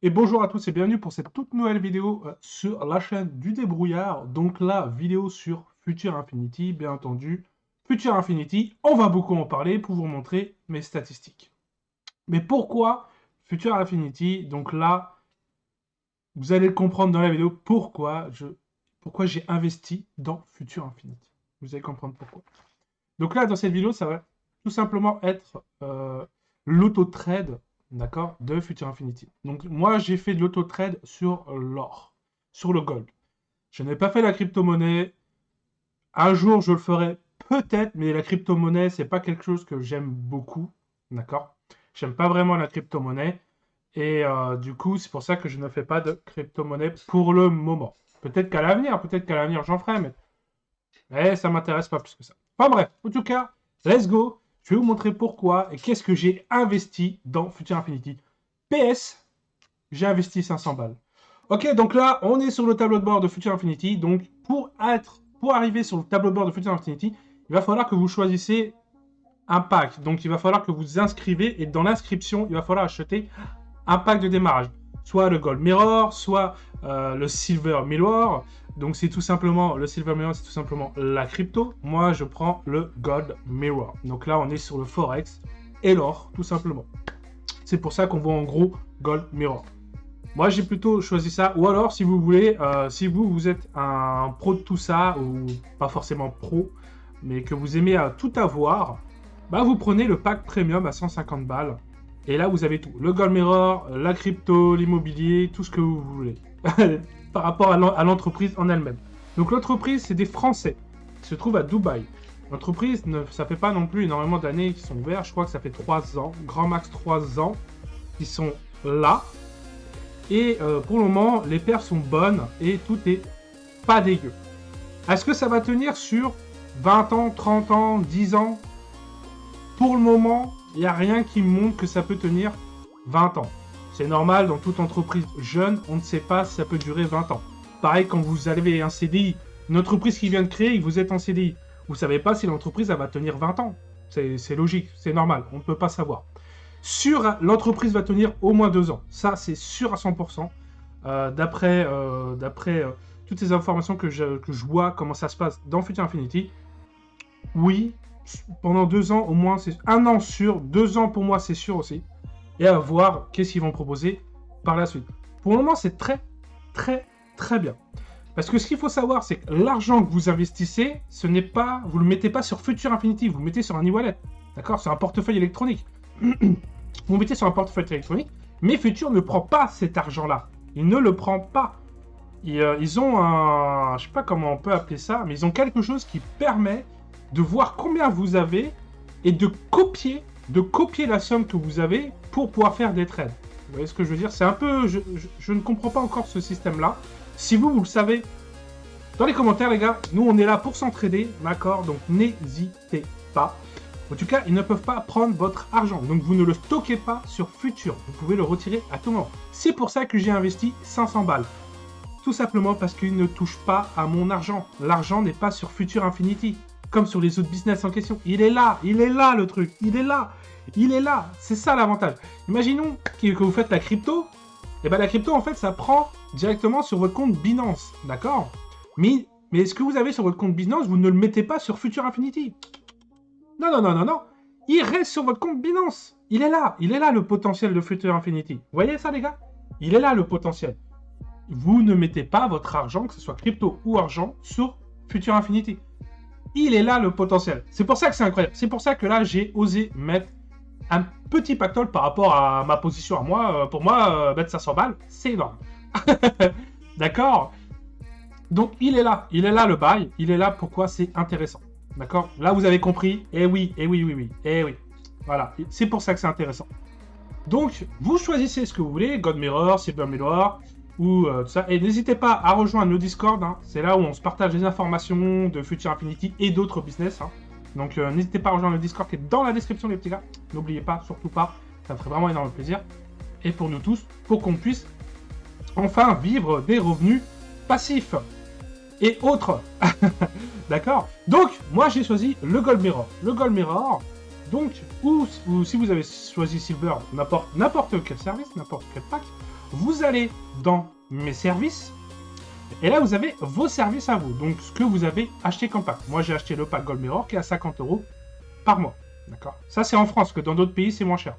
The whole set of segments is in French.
Et bonjour à tous et bienvenue pour cette toute nouvelle vidéo sur la chaîne du débrouillard. Donc la vidéo sur Future Infinity, bien entendu. Future Infinity, on va beaucoup en parler pour vous montrer mes statistiques. Mais pourquoi Future Infinity? Donc là, vous allez le comprendre dans la vidéo pourquoi j'ai investi dans Future Infinity. Vous allez comprendre pourquoi. Donc là, dans cette vidéo, ça va tout simplement être l'auto-trade, d'accord, de Future Infinity. Donc moi, j'ai fait de l'auto-trade sur l'or, sur le gold. Je n'ai pas fait la crypto-monnaie. Un jour, je le ferai peut-être, mais la crypto-monnaie, c'est pas quelque chose que j'aime beaucoup, d'accord. J'aime pas vraiment la crypto-monnaie. Et du coup, c'est pour ça que je ne fais pas de crypto-monnaie pour le moment. Peut-être qu'à l'avenir, j'en ferai, mais ça m'intéresse pas plus que ça. Enfin bref, en tout cas, let's go. Je vais vous montrer pourquoi et qu'est-ce que j'ai investi dans Future Infinity. PS, j'ai investi 500 balles. Ok, donc là, on est sur le tableau de bord de Future Infinity. Donc, pour arriver sur le tableau de bord de Future Infinity, il va falloir que vous choisissez un pack. Donc, il va falloir que vous inscrivez et dans l'inscription, il va falloir acheter un pack de démarrage. Soit le Gold Mirror, soit le Silver Mirror. Donc c'est tout simplement, le Silver Mirror, c'est tout simplement la crypto. Moi, je prends le Gold Mirror. Donc là, on est sur le Forex et l'or, tout simplement. C'est pour ça qu'on voit en gros Gold Mirror. Moi, j'ai plutôt choisi ça. Ou alors, si vous voulez, si vous êtes un pro de tout ça, ou pas forcément pro, mais que vous aimez tout avoir, bah vous prenez le pack premium à 150 balles. Et là, vous avez tout. Le Gold Mirror, la crypto, l'immobilier, tout ce que vous voulez. Par rapport à l'entreprise en elle-même. Donc l'entreprise, c'est des Français qui se trouvent à Dubaï. L'entreprise, ça fait pas non plus énormément d'années qu'ils sont ouverts. Je crois que ça fait 3 ans, grand max 3 ans, qu'ils sont là. Et pour le moment, les paires sont bonnes et tout est pas dégueu. Est-ce que ça va tenir sur 20 ans, 30 ans, 10 ans? Pour le moment, il n'y a rien qui montre que ça peut tenir 20 ans. C'est normal, dans toute entreprise jeune, on ne sait pas si ça peut durer 20 ans. Pareil, quand vous avez un CDI, une entreprise qui vient de créer et que vous êtes en CDI, vous ne savez pas si l'entreprise va tenir 20 ans. C'est logique, c'est normal, on ne peut pas savoir. L'entreprise va tenir au moins 2 ans. Ça, c'est sûr à 100%. D'après toutes ces informations que je vois, comment ça se passe dans Future Infinity, oui, pendant 2 ans, au moins, c'est 1 an sûr. 2 ans pour moi, c'est sûr aussi. Et à voir qu'est-ce qu'ils vont proposer par la suite. Pour le moment, c'est très, très, très bien. Parce que ce qu'il faut savoir, c'est que l'argent que vous investissez, vous le mettez pas sur Future Infinity, vous le mettez sur un e-wallet. D'accord? C'est un portefeuille électronique. Vous le mettez sur un portefeuille électronique, mais Future ne prend pas cet argent-là. Il ne le prend pas. Ils ont un... Je sais pas comment on peut appeler ça, mais ils ont quelque chose qui permet de voir combien vous avez et de copier la somme que vous avez pour pouvoir faire des trades. Vous voyez ce que je veux dire? C'est un peu... Je ne comprends pas encore ce système-là. Si vous le savez, dans les commentaires, les gars, nous, on est là pour s'entraider, d'accord? Donc, n'hésitez pas. En tout cas, ils ne peuvent pas prendre votre argent. Donc, vous ne le stockez pas sur Future. Vous pouvez le retirer à tout moment. C'est pour ça que j'ai investi 500 balles. Tout simplement parce qu'ils ne touchent pas à mon argent. L'argent n'est pas sur Future Infinity, comme sur les autres business en question. Il est là le truc, il est là, c'est ça l'avantage. Imaginons que vous faites la crypto, et bien la crypto en fait ça prend directement sur votre compte Binance, d'accord? Mais ce que vous avez sur votre compte Binance, vous ne le mettez pas sur Future Infinity. Non, non, non, non, non. Il reste sur votre compte Binance. Il est là le potentiel de Future Infinity. Vous voyez ça les gars? Il est là le potentiel. Vous ne mettez pas votre argent, que ce soit crypto ou argent, sur Future Infinity. Il est là le potentiel. C'est pour ça que c'est incroyable. C'est pour ça que là, j'ai osé mettre un petit pactole par rapport à ma position à moi. Pour moi, mettre 500 balles, c'est énorme. D'accord? Donc, il est là le bail. Il est là pourquoi c'est intéressant. D'accord? Là, vous avez compris. Eh oui, eh oui, oui, oui. Eh oui. Voilà. C'est pour ça que c'est intéressant. Donc, vous choisissez ce que vous voulez, God Mirror, Silver Mirror, ou tout ça. Et n'hésitez pas à rejoindre le Discord, hein. C'est là où on se partage les informations de Future Infinity et d'autres business. Hein. Donc, n'hésitez pas à rejoindre le Discord qui est dans la description, les petits gars. N'oubliez pas, surtout pas, ça me ferait vraiment énormément plaisir. Et pour nous tous, pour qu'on puisse enfin vivre des revenus passifs et autres. D'accord? Donc, moi j'ai choisi le Gold Mirror. Le Gold Mirror, donc, ou si vous avez choisi Silver, n'importe quel service, n'importe quel pack, Vous allez dans mes services. Et là, vous avez vos services à vous. Donc, ce que vous avez acheté comme pack. Moi, j'ai acheté le pack Gold Mirror qui est à 50 € par mois. D'accord. Ça, c'est en France, que dans d'autres pays, c'est moins cher.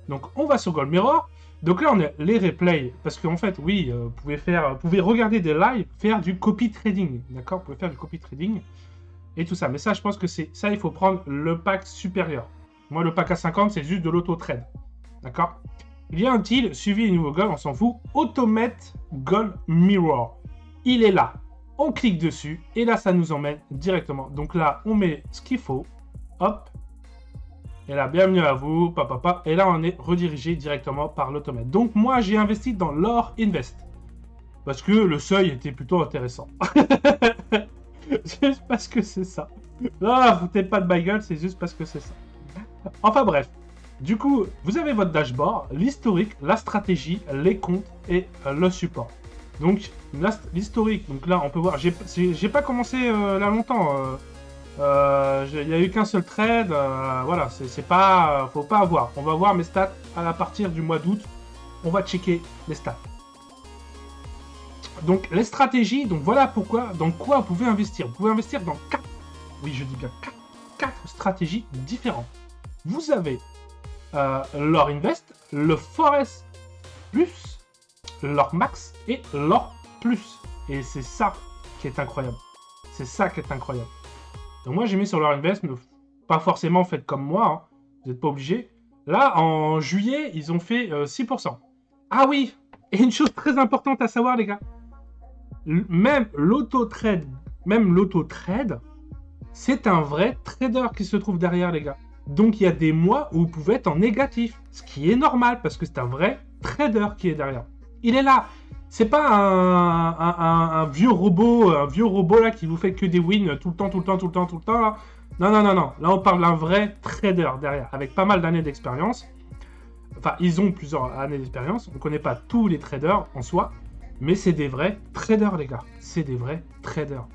Donc, on va sur Gold Mirror. Donc là, on a les replays. Parce qu'en fait, oui, vous pouvez regarder des lives, faire du copy trading. D'accord. Vous pouvez faire du copy trading et tout ça. Mais ça, je pense que c'est ça, il faut prendre le pack supérieur. Moi, le pack à 50, c'est juste de l'auto-trade. D'accord. Il y a un deal, suivi du nouveau goal, on s'en fout. Automate Gold Mirror. Il est là. On clique dessus et là, ça nous emmène directement. Donc là, on met ce qu'il faut. Hop. Et là, bienvenue à vous. Papa. Et là, on est redirigé directement par l'automate. Donc moi, j'ai investi dans l'or invest. Parce que le seuil était plutôt intéressant. Juste parce que c'est ça. Non, foutez pas de ma gueule, c'est juste parce que c'est ça. Enfin bref. Du coup, vous avez votre dashboard, l'historique, la stratégie, les comptes et le support. Donc, l'historique, donc là, on peut voir, j'ai pas commencé là longtemps. Il n'y a eu qu'un seul trade, voilà, c'est pas, faut pas avoir. On va voir mes stats à partir du mois d'août. On va checker les stats. Donc, les stratégies, donc voilà pourquoi, dans quoi vous pouvez investir. Vous pouvez investir dans 4, oui, je dis bien 4 stratégies différentes. Vous avez l'or invest, le forest plus, l'or max et l'or plus. Et c'est ça qui est incroyable. C'est ça qui est incroyable. Donc moi j'ai mis sur l'or invest, mais pas forcément faites comme moi, hein. Vous n'êtes pas obligé. Là en juillet ils ont fait 6%. Ah oui, et une chose très importante à savoir les gars, même l'auto-trade, c'est un vrai trader qui se trouve derrière les gars. Donc il y a des mois où vous pouvez être en négatif, ce qui est normal parce que c'est un vrai trader qui est derrière. Il est là. C'est pas un vieux robot là qui vous fait que des wins tout le temps là. Non. Là on parle d'un vrai trader derrière, avec pas mal d'années d'expérience. Enfin, ils ont plusieurs années d'expérience. On connaît pas tous les traders en soi, mais c'est des vrais traders les gars. C'est des vrais traders.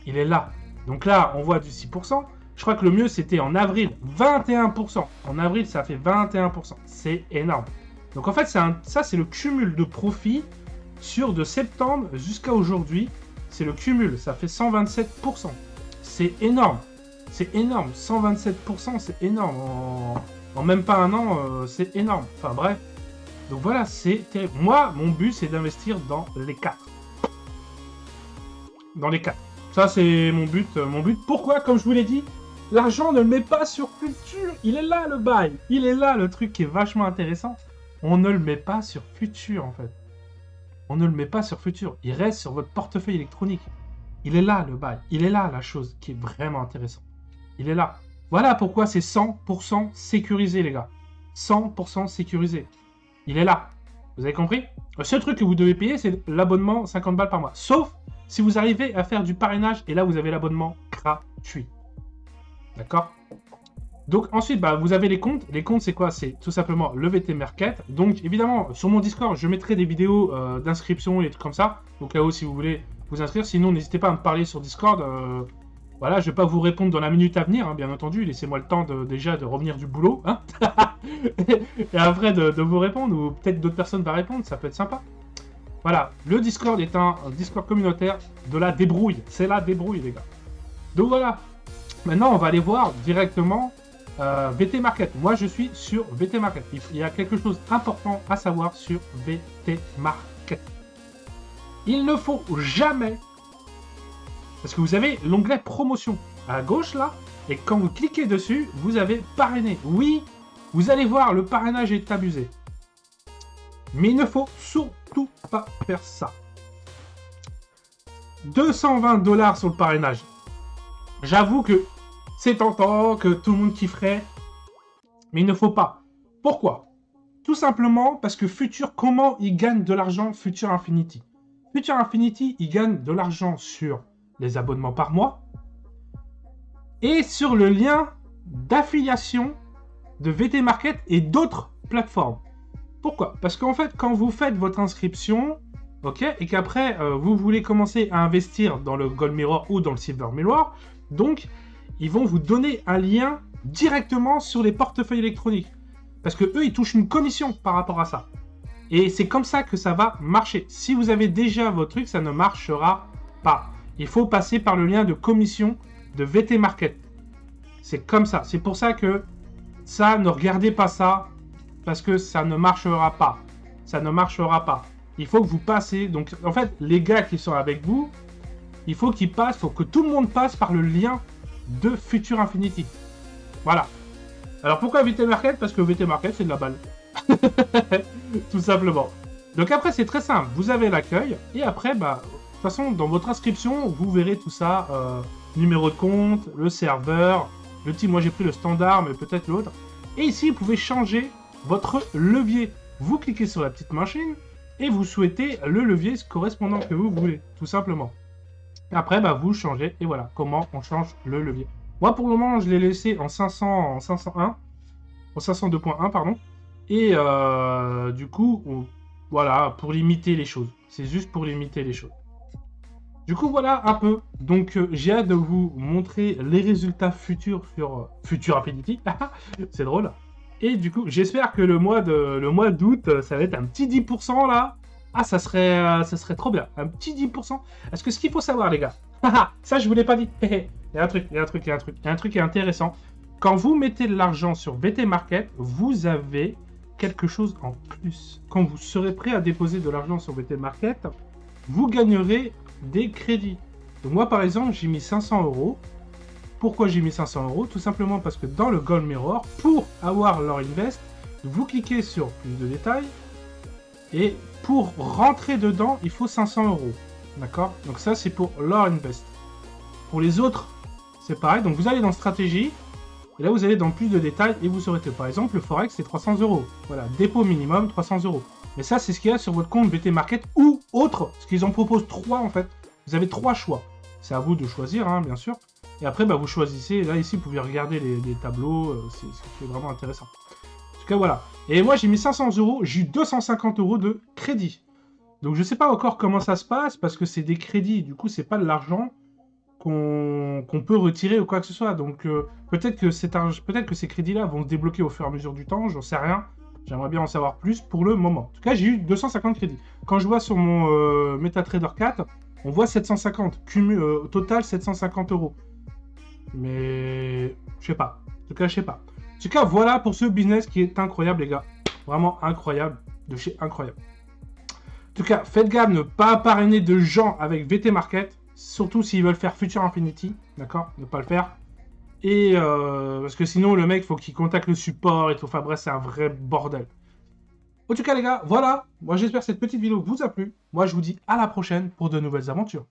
Il est là. Donc là, on voit du 6%. Je crois que le mieux, c'était en avril, 21%. En avril, ça fait 21%. C'est énorme. Donc en fait, ça, c'est le cumul de profit sur de septembre jusqu'à aujourd'hui. C'est le cumul, ça fait 127%. C'est énorme. C'est énorme. 127%, c'est énorme. En même pas un an, c'est énorme. Enfin bref. Donc voilà, c'est terrible. Moi, mon but, c'est d'investir dans les 4. Dans les 4. Ça, c'est mon but. Pourquoi? Comme je vous l'ai dit, l'argent ne le met pas sur futur. Il est là, le bail. Il est là, le truc qui est vachement intéressant. On ne le met pas sur futur, en fait. On ne le met pas sur futur. Il reste sur votre portefeuille électronique. Il est là, le bail. Il est là, la chose qui est vraiment intéressante. Il est là. Voilà pourquoi c'est 100% sécurisé, les gars. 100% sécurisé. Il est là. Vous avez compris? Le seul truc que vous devez payer, c'est l'abonnement 50 balles par mois. Sauf si vous arrivez à faire du parrainage, et là, vous avez l'abonnement gratuit. D'accord? Donc ensuite, vous avez les comptes. Les comptes, c'est quoi? C'est tout simplement le VT Market. Donc évidemment, sur mon Discord, je mettrai des vidéos d'inscription et des trucs comme ça. Donc là-haut, si vous voulez vous inscrire. Sinon, n'hésitez pas à me parler sur Discord. Voilà, je ne vais pas vous répondre dans la minute à venir, hein, bien entendu. Laissez-moi le temps déjà de revenir du boulot. Hein. Et après de vous répondre, ou peut-être d'autres personnes vont répondre, ça peut être sympa. Voilà, le Discord est un Discord communautaire de la débrouille. C'est la débrouille, les gars. Donc voilà. Maintenant, on va aller voir directement VT Market. Moi, je suis sur VT Market. Il y a quelque chose d'important à savoir sur VT Market. Il ne faut jamais... Parce que vous avez l'onglet promotion à gauche là, et quand vous cliquez dessus, vous avez parrainé. Oui, vous allez voir, le parrainage est abusé. Mais il ne faut surtout pas faire ça. 220 $ sur le parrainage. J'avoue que c'est tentant, que tout le monde kifferait, mais il ne faut pas. Pourquoi? Tout simplement parce que Future, comment il gagne de l'argent, Future Infinity? Future Infinity, il gagne de l'argent sur les abonnements par mois et sur le lien d'affiliation de VT Market et d'autres plateformes. Pourquoi? Parce qu'en fait, quand vous faites votre inscription, ok, et qu'après vous voulez commencer à investir dans le Gold Mirror ou dans le Silver Mirror, donc ils vont vous donner un lien directement sur les portefeuilles électroniques. Parce que eux, ils touchent une commission par rapport à ça. Et c'est comme ça que ça va marcher. Si vous avez déjà votre truc, ça ne marchera pas. Il faut passer par le lien de commission de VT Market. C'est comme ça. C'est pour ça que ça, ne regardez pas ça, parce que ça ne marchera pas. Ça ne marchera pas. Il faut que vous passez. Donc, en fait, les gars qui sont avec vous, il faut qu'ils passent, il faut que tout le monde passe par le lien de Future Infinity. Voilà. Alors, pourquoi VT Market? Parce que VT Market, c'est de la balle. Tout simplement. Donc après, c'est très simple. Vous avez l'accueil, et après, bah, de toute façon, dans votre inscription, vous verrez tout ça. Numéro de compte, le serveur, le type. Moi, j'ai pris le standard, mais peut-être l'autre. Et ici, vous pouvez changer votre levier. Vous cliquez sur la petite machine, et vous souhaitez le levier correspondant que vous voulez, tout simplement. Après, bah, vous changez, et voilà, comment on change le levier. Moi, pour le moment, je l'ai laissé en 500, en 501, en 502.1, pardon. Et du coup, voilà, pour limiter les choses. C'est juste pour limiter les choses. Du coup, voilà un peu. Donc, j'ai hâte de vous montrer les résultats futurs sur Future Infinity. C'est drôle. Et du coup, j'espère que le mois d'août, ça va être un petit 10% là. Ah, ça serait trop bien. Un petit 10%. Est-ce que ce qu'il faut savoir, les gars, ça, je vous l'ai pas dit. Il y a un truc, il y a un truc, il y a un truc. Il y a un truc qui est intéressant. Quand vous mettez de l'argent sur VT Market, vous avez quelque chose en plus. Quand vous serez prêt à déposer de l'argent sur VT Market, vous gagnerez des crédits. Donc moi, par exemple, j'ai mis 500 euros. Pourquoi j'ai mis 500 euros? Tout simplement parce que dans le Gold Mirror, pour avoir leur invest, vous cliquez sur plus de détails. Et pour rentrer dedans, il faut 500 euros. D'accord? Donc ça, c'est pour leur invest. Pour les autres, c'est pareil. Donc vous allez dans stratégie. Et là, vous allez dans plus de détails et vous saurez que, par exemple, le Forex, c'est 300 euros. Voilà, dépôt minimum, 300 euros. Mais ça, c'est ce qu'il y a sur votre compte VT Market ou autre. Parce qu'ils en proposent 3, en fait. Vous avez 3 choix. C'est à vous de choisir, hein, bien sûr. Et après, bah, vous choisissez. Là, ici, vous pouvez regarder les tableaux. C'est vraiment intéressant. En tout cas, voilà. Et moi, j'ai mis 500 euros. J'ai eu 250 euros de crédit. Donc, je ne sais pas encore comment ça se passe parce que c'est des crédits. Du coup, c'est pas de l'argent qu'on peut retirer ou quoi que ce soit. Donc peut-être que ces crédits-là vont se débloquer au fur et à mesure du temps, j'en sais rien. J'aimerais bien en savoir plus pour le moment. En tout cas, j'ai eu 250 crédits. Quand je vois sur mon MetaTrader 4, on voit 750. Total 750 euros. Mais je sais pas. En tout cas, je sais pas. En tout cas, voilà pour ce business qui est incroyable, les gars. Vraiment incroyable. De chez incroyable. En tout cas, faites gaffe, ne pas parrainer de gens avec VT Market. Surtout s'ils veulent faire Future Infinity, d'accord? Ne pas le faire. Et parce que sinon, le mec, faut qu'il contacte le support et tout. Enfin bref, c'est un vrai bordel. En tout cas, les gars, voilà. Moi, j'espère que cette petite vidéo vous a plu. Moi, je vous dis à la prochaine pour de nouvelles aventures.